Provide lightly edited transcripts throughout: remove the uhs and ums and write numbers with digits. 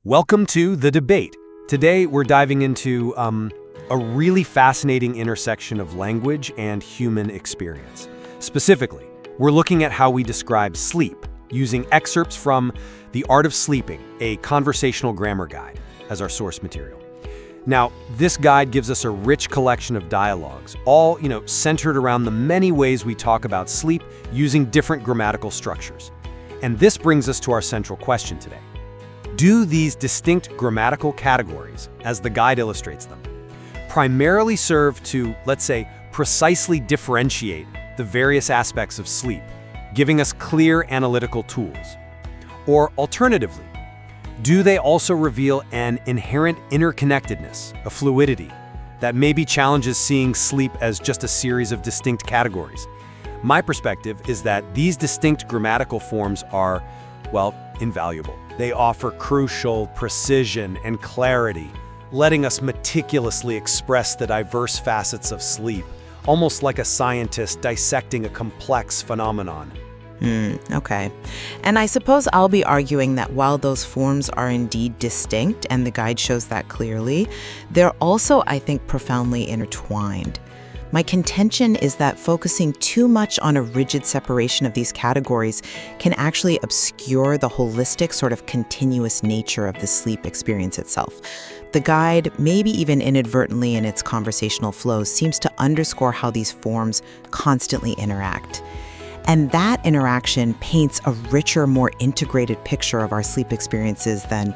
Welcome to The Debate. Today we're diving into a really fascinating intersection of language and human experience. Specifically, we're looking at how we describe sleep, using excerpts from The Art of Sleeping, a conversational grammar guide, as our source material. Now, this guide gives us a rich collection of dialogues, all, centered around the many ways we talk about sleep using different grammatical structures. And this brings us to our central question today. Do these distinct grammatical categories, as the guide illustrates them, primarily serve to, let's say, precisely differentiate the various aspects of sleep, giving us clear analytical tools? Or alternatively, do they also reveal an inherent interconnectedness, a fluidity, that maybe challenges seeing sleep as just a series of distinct categories? My perspective is that these distinct grammatical forms are, invaluable. They offer crucial precision and clarity, letting us meticulously express the diverse facets of sleep, almost like a scientist dissecting a complex phenomenon. Okay. And I suppose I'll be arguing that while those forms are indeed distinct, and the guide shows that clearly, they're also, I think, profoundly intertwined. My contention is that focusing too much on a rigid separation of these categories can actually obscure the holistic, sort of continuous nature of the sleep experience itself. The guide, maybe even inadvertently in its conversational flow, seems to underscore how these forms constantly interact. And that interaction paints a richer, more integrated picture of our sleep experiences than,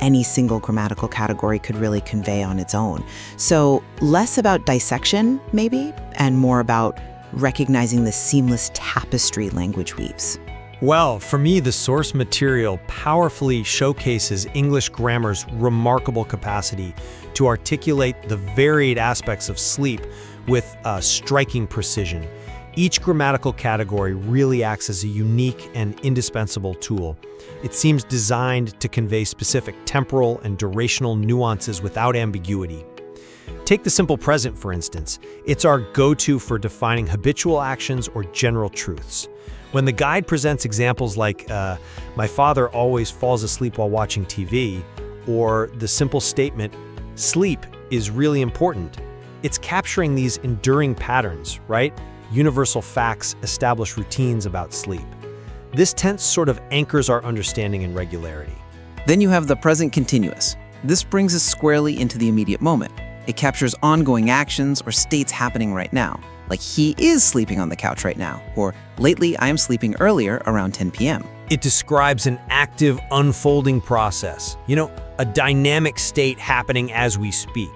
any single grammatical category could really convey on its own. So less about dissection, maybe, and more about recognizing the seamless tapestry language weaves. Well, for me, the source material powerfully showcases English grammar's remarkable capacity to articulate the varied aspects of sleep with striking precision. Each grammatical category really acts as a unique and indispensable tool. It seems designed to convey specific temporal and durational nuances without ambiguity. Take the simple present, for instance. It's our go-to for defining habitual actions or general truths. When the guide presents examples like, my father always falls asleep while watching TV, or the simple statement, sleep is really important, it's capturing these enduring patterns, right? Universal facts establish routines about sleep. This tense sort of anchors our understanding in regularity. Then you have the present continuous. This brings us squarely into the immediate moment. It captures ongoing actions or states happening right now, like he is sleeping on the couch right now, or lately I am sleeping earlier around 10 p.m. It describes an active, unfolding process, a dynamic state happening as we speak.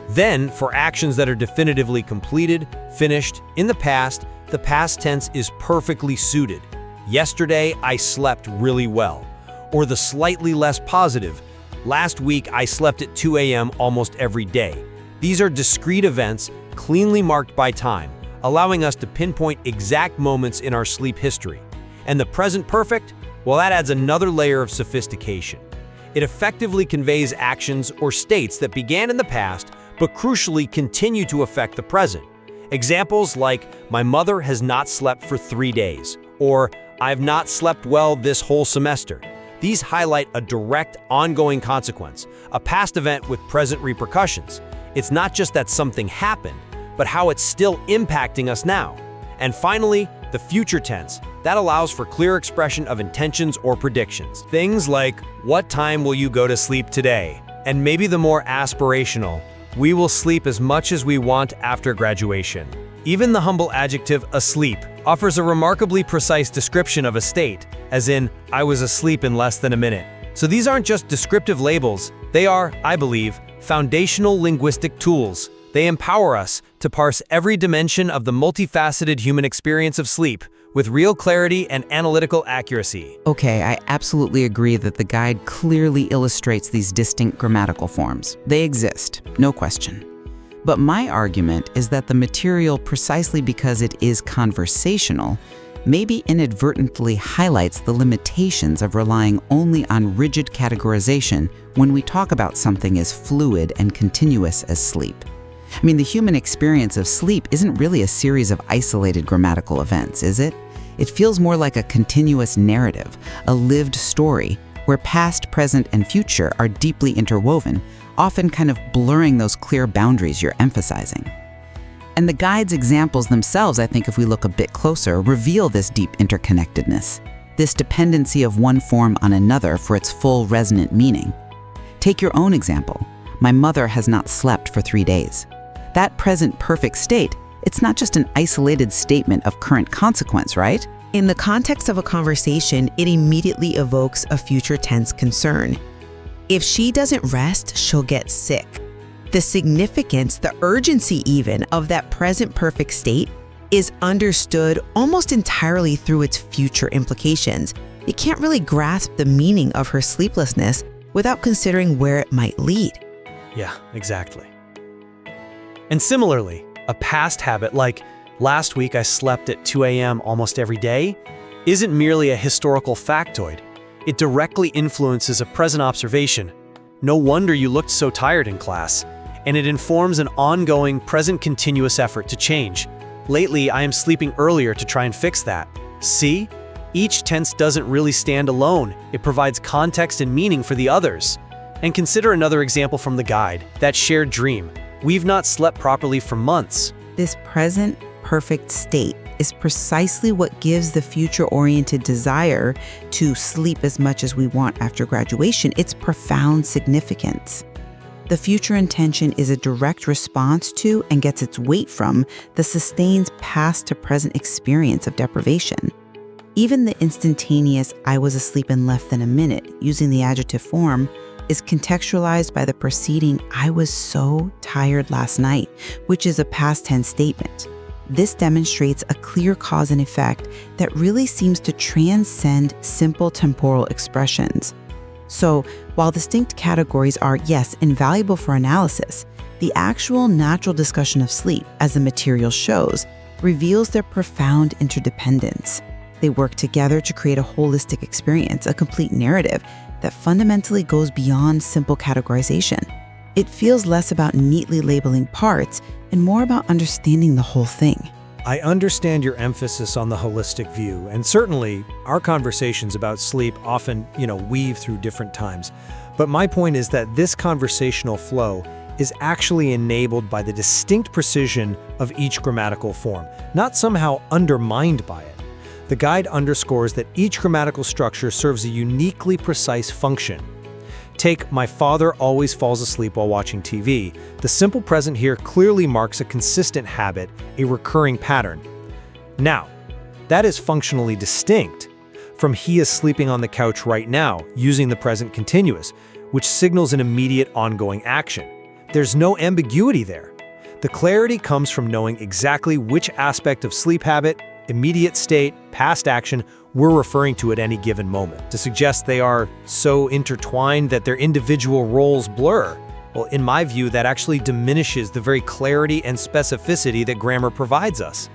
Then, for actions that are definitively completed, finished, in the past tense is perfectly suited. Yesterday, I slept really well. Or the slightly less positive, last week I slept at 2 a.m. almost every day. These are discrete events, cleanly marked by time, allowing us to pinpoint exact moments in our sleep history. And the present perfect? Well, that adds another layer of sophistication. It effectively conveys actions or states that began in the past, but crucially continue to affect the present. Examples like, my mother has not slept for 3 days, or I've not slept well this whole semester. These highlight a direct, ongoing consequence, a past event with present repercussions. It's not just that something happened, but how it's still impacting us now. And finally, the future tense. That allows for clear expression of intentions or predictions. Things like, what time will you go to sleep today? And maybe the more aspirational, we will sleep as much as we want after graduation. Even the humble adjective asleep offers a remarkably precise description of a state, as in, I was asleep in less than a minute. So these aren't just descriptive labels, they are, I believe, foundational linguistic tools. They empower us to parse every dimension of the multifaceted human experience of sleep with real clarity and analytical accuracy. Okay, I absolutely agree that the guide clearly illustrates these distinct grammatical forms. They exist, no question. But my argument is that the material, precisely because it is conversational, maybe inadvertently highlights the limitations of relying only on rigid categorization when we talk about something as fluid and continuous as sleep. The human experience of sleep isn't really a series of isolated grammatical events, is it? It feels more like a continuous narrative, a lived story, where past, present, and future are deeply interwoven, often kind of blurring those clear boundaries you're emphasizing. And the guide's examples themselves, I think if we look a bit closer, reveal this deep interconnectedness, this dependency of one form on another for its full resonant meaning. Take your own example. My mother has not slept for 3 days. That present perfect state, it's not just an isolated statement of current consequence, right? In the context of a conversation, it immediately evokes a future tense concern. If she doesn't rest, she'll get sick. The significance, the urgency even, of that present perfect state is understood almost entirely through its future implications. You can't really grasp the meaning of her sleeplessness without considering where it might lead. Yeah, exactly. And similarly, a past habit like last week I slept at 2 a.m. almost every day isn't merely a historical factoid. It directly influences a present observation. No wonder you looked so tired in class. And it informs an ongoing, present continuous effort to change. Lately, I am sleeping earlier to try and fix that. See? Each tense doesn't really stand alone. It provides context and meaning for the others. And consider another example from the guide, that shared dream. We've not slept properly for months. This present perfect state is precisely what gives the future-oriented desire to sleep as much as we want after graduation its profound significance. The future intention is a direct response to and gets its weight from the sustained past to present experience of deprivation. Even the instantaneous "I was asleep in less than a minute" using the adjective form is contextualized by the preceding "I was so tired last night," which is a past tense statement. This demonstrates a clear cause and effect that really seems to transcend simple temporal expressions. So, while distinct categories are, yes, invaluable for analysis, the actual natural discussion of sleep, as the material shows, reveals their profound interdependence. They work together to create a holistic experience, a complete narrative that fundamentally goes beyond simple categorization. It feels less about neatly labeling parts and more about understanding the whole thing. I understand your emphasis on the holistic view, and certainly our conversations about sleep often, weave through different times. But my point is that this conversational flow is actually enabled by the distinct precision of each grammatical form, not somehow undermined by it. The guide underscores that each grammatical structure serves a uniquely precise function. Take "my father always falls asleep while watching TV." The simple present here clearly marks a consistent habit, a recurring pattern. Now, that is functionally distinct from "he is sleeping on the couch right now," using the present continuous, which signals an immediate ongoing action. There's no ambiguity there. The clarity comes from knowing exactly which aspect of sleep habit, immediate state, past action we're referring to at any given moment. To suggest they are so intertwined that their individual roles blur, well, in my view, that actually diminishes the very clarity and specificity that grammar provides us.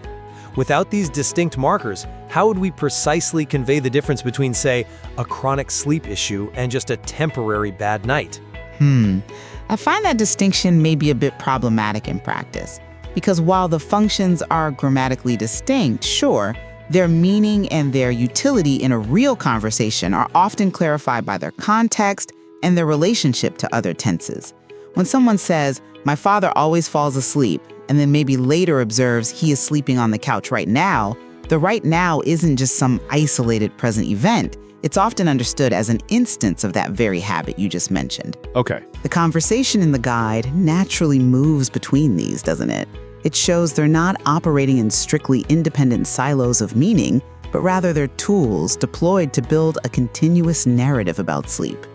Without these distinct markers, how would we precisely convey the difference between, say, a chronic sleep issue and just a temporary bad night? I find that distinction may be a bit problematic in practice, because while the functions are grammatically distinct, sure, their meaning and their utility in a real conversation are often clarified by their context and their relationship to other tenses. When someone says, "My father always falls asleep," and then maybe later observes he is sleeping on the couch right now, the right now isn't just some isolated present event. It's often understood as an instance of that very habit you just mentioned. Okay. The conversation in the guide naturally moves between these, doesn't it? It shows they're not operating in strictly independent silos of meaning, but rather they're tools deployed to build a continuous narrative about sleep.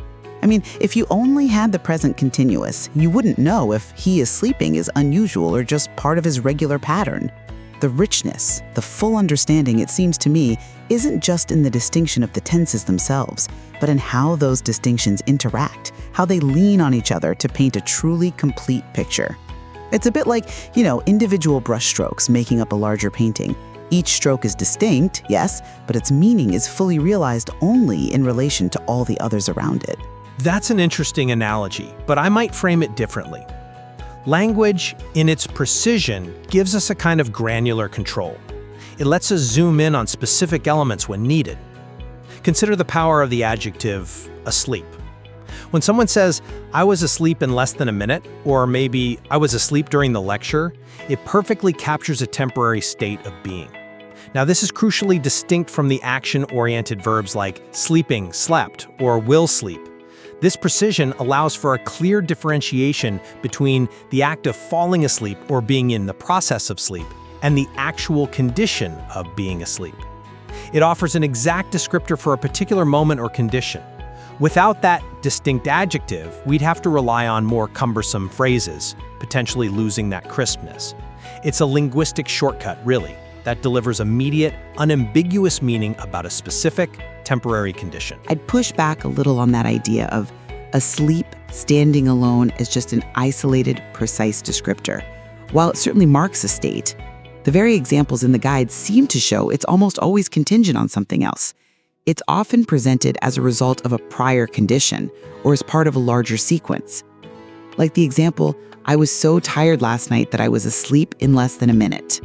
I mean, if you only had the present continuous, you wouldn't know if "he is sleeping" is unusual or just part of his regular pattern. The richness, the full understanding, it seems to me, isn't just in the distinction of the tenses themselves, but in how those distinctions interact, how they lean on each other to paint a truly complete picture. It's a bit like, individual brushstrokes making up a larger painting. Each stroke is distinct, yes, but its meaning is fully realized only in relation to all the others around it. That's an interesting analogy, but I might frame it differently. Language, in its precision, gives us a kind of granular control. It lets us zoom in on specific elements when needed. Consider the power of the adjective asleep. When someone says, "I was asleep in less than a minute," or maybe "I was asleep during the lecture," it perfectly captures a temporary state of being. Now, this is crucially distinct from the action-oriented verbs like sleeping, slept, or will sleep. This precision allows for a clear differentiation between the act of falling asleep or being in the process of sleep and the actual condition of being asleep. It offers an exact descriptor for a particular moment or condition. Without that distinct adjective, we'd have to rely on more cumbersome phrases, potentially losing that crispness. It's a linguistic shortcut, really, that delivers immediate, unambiguous meaning about a specific, temporary condition. I'd push back a little on that idea of asleep standing alone as just an isolated, precise descriptor. While it certainly marks a state, the very examples in the guide seem to show it's almost always contingent on something else. It's often presented as a result of a prior condition or as part of a larger sequence. Like the example, "I was so tired last night that I was asleep in less than a minute."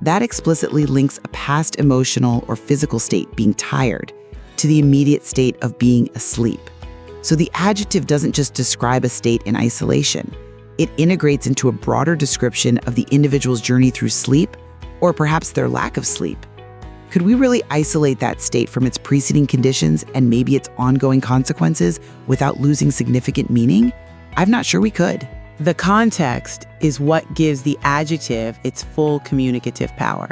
That explicitly links a past emotional or physical state, being tired, to the immediate state of being asleep. So the adjective doesn't just describe a state in isolation. It integrates into a broader description of the individual's journey through sleep, or perhaps their lack of sleep. Could we really isolate that state from its preceding conditions and maybe its ongoing consequences without losing significant meaning? I'm not sure we could. The context is what gives the adjective its full communicative power,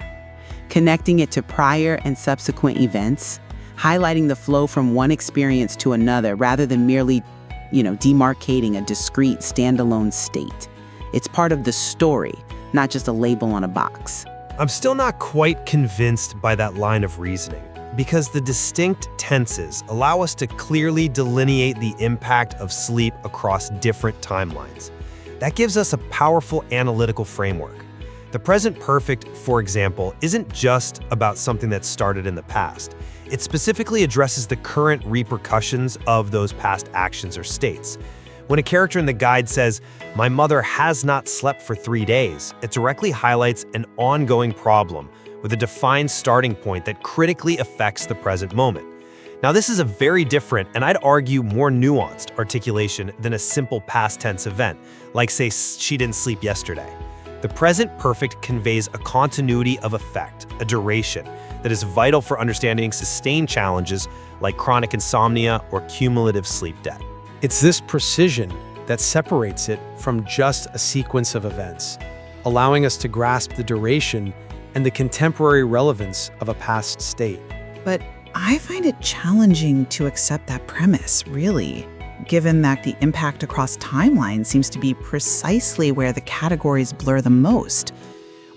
connecting it to prior and subsequent events, highlighting the flow from one experience to another rather than merely, demarcating a discrete standalone state. It's part of the story, not just a label on a box. I'm still not quite convinced by that line of reasoning, because the distinct tenses allow us to clearly delineate the impact of sleep across different timelines. That gives us a powerful analytical framework. The present perfect, for example, isn't just about something that started in the past. It specifically addresses the current repercussions of those past actions or states. When a character in the guide says, "My mother has not slept for 3 days," it directly highlights an ongoing problem with a defined starting point that critically affects the present moment. Now, this is a very different, and I'd argue more nuanced, articulation than a simple past tense event, like say, "She didn't sleep yesterday." The present perfect conveys a continuity of effect, a duration, that is vital for understanding sustained challenges like chronic insomnia or cumulative sleep debt. It's this precision that separates it from just a sequence of events, allowing us to grasp the duration and the contemporary relevance of a past state. But I find it challenging to accept that premise, really, given that the impact across timelines seems to be precisely where the categories blur the most,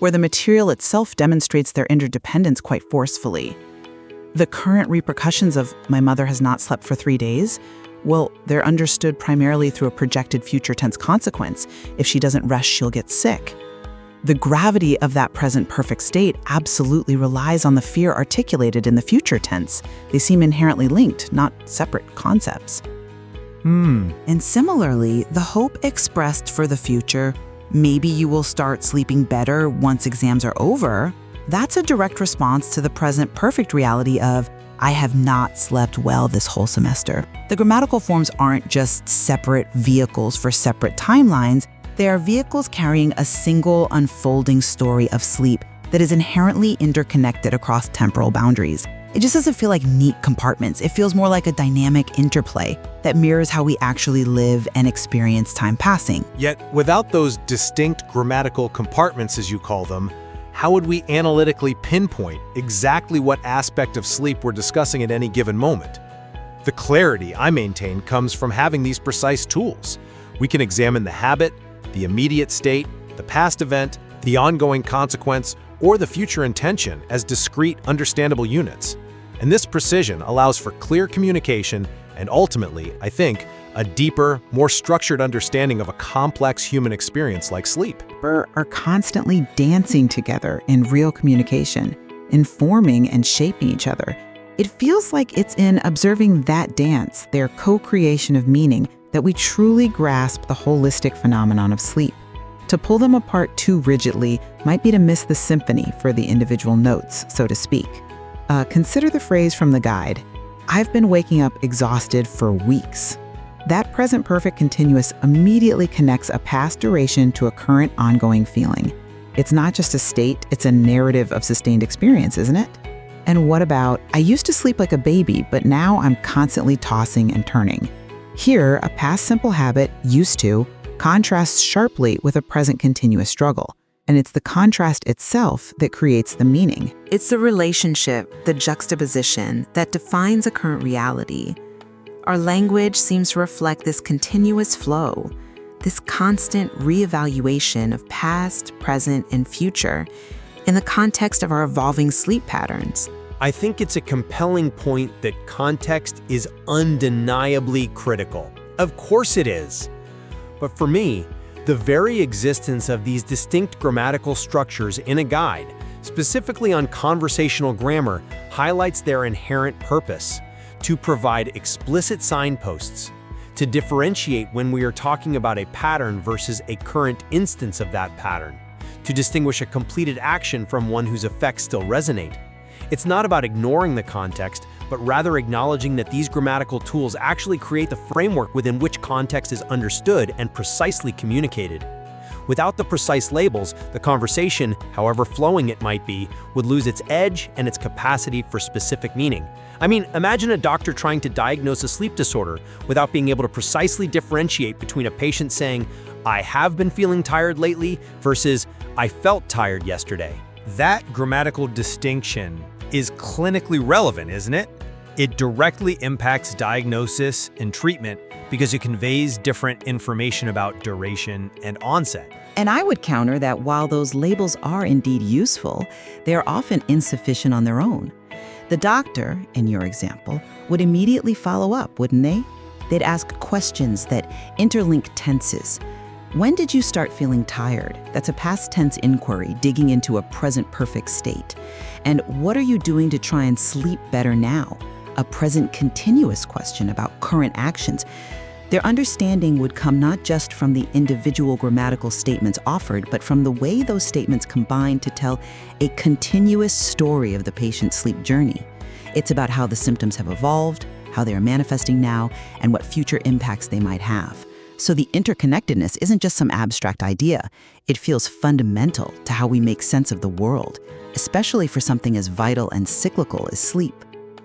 where the material itself demonstrates their interdependence quite forcefully. The current repercussions of "my mother has not slept for 3 days," well, they're understood primarily through a projected future tense consequence. If she doesn't rest, she'll get sick. The gravity of that present perfect state absolutely relies on the fear articulated in the future tense. They seem inherently linked, not separate concepts. And similarly, the hope expressed for the future, "maybe you will start sleeping better once exams are over," that's a direct response to the present perfect reality of "I have not slept well this whole semester." The grammatical forms aren't just separate vehicles for separate timelines. They are vehicles carrying a single unfolding story of sleep that is inherently interconnected across temporal boundaries. It just doesn't feel like neat compartments. It feels more like a dynamic interplay that mirrors how we actually live and experience time passing. Yet, without those distinct grammatical compartments, as you call them, how would we analytically pinpoint exactly what aspect of sleep we're discussing at any given moment? The clarity, I maintain, comes from having these precise tools. We can examine the habit, the immediate state, the past event, the ongoing consequence, or the future intention as discrete, understandable units. And this precision allows for clear communication and ultimately, I think, a deeper, more structured understanding of a complex human experience like sleep. Are constantly dancing together in real communication, informing and shaping each other. It feels like it's in observing that dance, their co-creation of meaning, that we truly grasp the holistic phenomenon of sleep. To pull them apart too rigidly might be to miss the symphony for the individual notes, so to speak. Consider the phrase from the guide, I've been waking up exhausted for weeks. That present perfect continuous immediately connects a past duration to a current ongoing feeling. It's not just a state, it's a narrative of sustained experience, isn't it? And what about, I used to sleep like a baby, but now I'm constantly tossing and turning. Here, a past simple habit, used to, contrasts sharply with a present continuous struggle. And it's the contrast itself that creates the meaning. It's the relationship, the juxtaposition, that defines a current reality. Our language seems to reflect this continuous flow, this constant reevaluation of past, present, and future in the context of our evolving sleep patterns. I think it's a compelling point that context is undeniably critical. Of course it is. But for me, the very existence of these distinct grammatical structures in a guide, specifically on conversational grammar, highlights their inherent purpose: to provide explicit signposts, to differentiate when we are talking about a pattern versus a current instance of that pattern, to distinguish a completed action from one whose effects still resonate. It's not about ignoring the context, but rather acknowledging that these grammatical tools actually create the framework within which context is understood and precisely communicated. Without the precise labels, the conversation, however flowing it might be, would lose its edge and its capacity for specific meaning. I mean, imagine a doctor trying to diagnose a sleep disorder without being able to precisely differentiate between a patient saying, "I have been feeling tired lately," versus, "I felt tired yesterday." That grammatical distinction is clinically relevant, isn't it? It directly impacts diagnosis and treatment because it conveys different information about duration and onset. And I would counter that while those labels are indeed useful, they are often insufficient on their own. The doctor, in your example, would immediately follow up, wouldn't they? They'd ask questions that interlink tenses. When did you start feeling tired? That's a past tense inquiry digging into a present perfect state. And what are you doing to try and sleep better now? A present continuous question about current actions. Their understanding would come not just from the individual grammatical statements offered, but from the way those statements combine to tell a continuous story of the patient's sleep journey. It's about how the symptoms have evolved, how they are manifesting now, and what future impacts they might have. So the interconnectedness isn't just some abstract idea. It feels fundamental to how we make sense of the world, especially for something as vital and cyclical as sleep.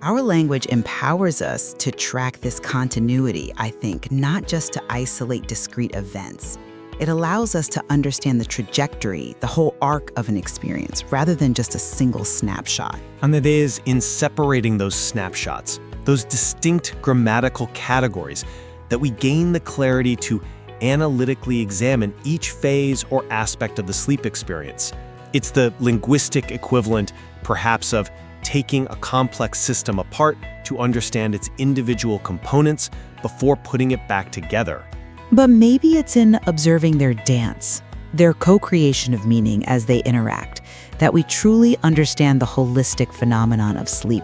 Our language empowers us to track this continuity, I think, not just to isolate discrete events. It allows us to understand the trajectory, the whole arc of an experience, rather than just a single snapshot. And it is in separating those snapshots, those distinct grammatical categories, that we gain the clarity to analytically examine each phase or aspect of the sleep experience. It's the linguistic equivalent, perhaps, of taking a complex system apart to understand its individual components before putting it back together. But maybe it's in observing their dance, their co-creation of meaning as they interact, that we truly understand the holistic phenomenon of sleep,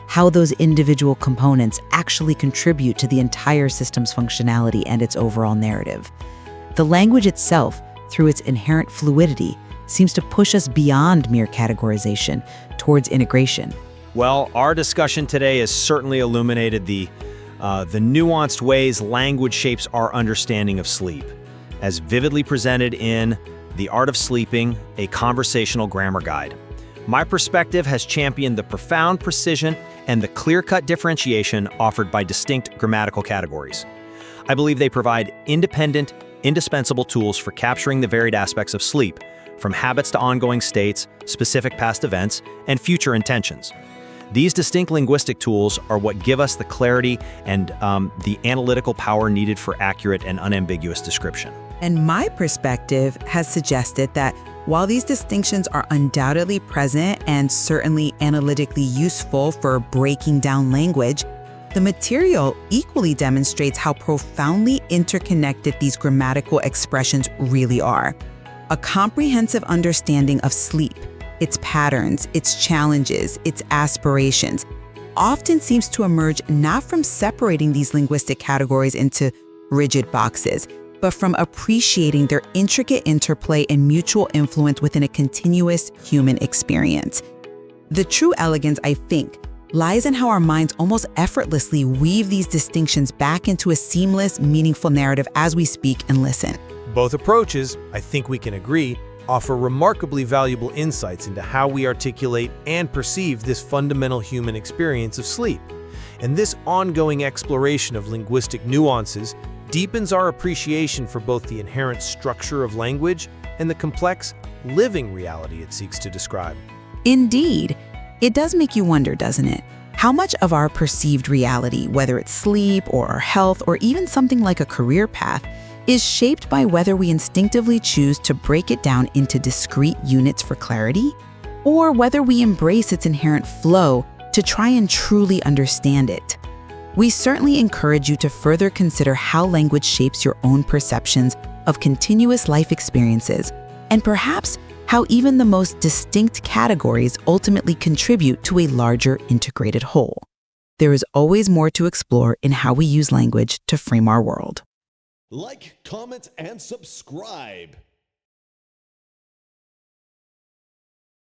how those individual components actually contribute to the entire system's functionality and its overall narrative. The language itself, through its inherent fluidity, seems to push us beyond mere categorization towards integration. Well, our discussion today has certainly illuminated the nuanced ways language shapes our understanding of sleep, as vividly presented in The Art of Sleeping, a Conversational Grammar Guide. My perspective has championed the profound precision and the clear-cut differentiation offered by distinct grammatical categories. I believe they provide independent, indispensable tools for capturing the varied aspects of sleep, from habits to ongoing states, specific past events, and future intentions. These distinct linguistic tools are what give us the clarity and the analytical power needed for accurate and unambiguous description. And my perspective has suggested that while these distinctions are undoubtedly present and certainly analytically useful for breaking down language, the material equally demonstrates how profoundly interconnected these grammatical expressions really are. A comprehensive understanding of sleep, its patterns, its challenges, its aspirations, often seems to emerge not from separating these linguistic categories into rigid boxes, but from appreciating their intricate interplay and mutual influence within a continuous human experience. The true elegance, I think, lies in how our minds almost effortlessly weave these distinctions back into a seamless, meaningful narrative as we speak and listen. Both approaches, I think we can agree, offer remarkably valuable insights into how we articulate and perceive this fundamental human experience of sleep. And this ongoing exploration of linguistic nuances deepens our appreciation for both the inherent structure of language and the complex, living reality it seeks to describe. Indeed, it does make you wonder, doesn't it? How much of our perceived reality, whether it's sleep or our health or even something like a career path, is shaped by whether we instinctively choose to break it down into discrete units for clarity, or whether we embrace its inherent flow to try and truly understand it. We certainly encourage you to further consider how language shapes your own perceptions of continuous life experiences, and perhaps how even the most distinct categories ultimately contribute to a larger integrated whole. There is always more to explore in how we use language to frame our world. Like, comment, and subscribe.